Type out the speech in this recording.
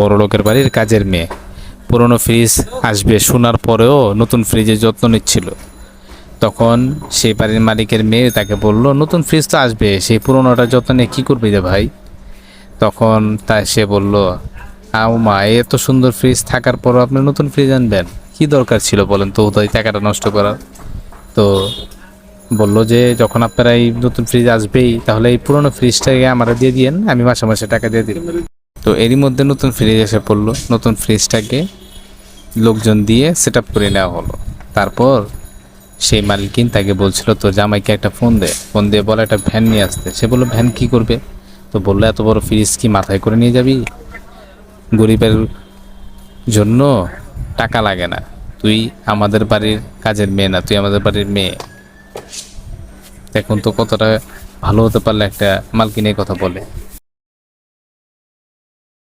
বড় লোকের বাড়ির কাজের মেয়ে পুরনো ফ্রিজ আসবে শোনার পরেও নতুন ফ্রিজের যত্ন নিচ্ছিল। তখন সেই বাড়ির মালিকের মেয়ে তাকে বলল, নতুন ফ্রিজ তো আসবে, সেই পুরোনোটার যত্ন নিয়ে কী করবি রে ভাই? তখন সে বলল, আও মা, এত সুন্দর ফ্রিজ থাকার পরও আপনি নতুন ফ্রিজ আনবেন, কি দরকার ছিল বলেন তো ওই টাকাটা নষ্ট করার? তো বললো যে যখন আপনারা এই নতুন ফ্রিজ আসবেই তাহলে এই পুরোনো ফ্রিজটাকে আমরা দিয়ে দিয়েন, আমি মাসে মাসে টাকা দিয়ে দিই। তো এরই মধ্যে নতুন ফ্রিজ এসে পড়লো, নতুন ফ্রিজটাকে লোকজন দিয়ে সেট আপ করে নেওয়া হলো। তারপর সেই মালিকিন তাকে বলছিল, তো জামাইকে একটা ফোন দিয়ে বলে একটা ভ্যান নিয়ে আসতে। সে বললো, ভ্যান কি করবে? তো বললো, এত বড় ফ্রিজ কি মাথায় করে নিয়ে যাবি? গরিবের জন্য টাকা লাগে না, তুই আমাদের বাড়ির কাজের মেয়ে না, তুই আমাদের বাড়ির মেয়ে। দেখুন তো কতটা ভালো হতে পারলে একটা মালকিনের কথা বলে।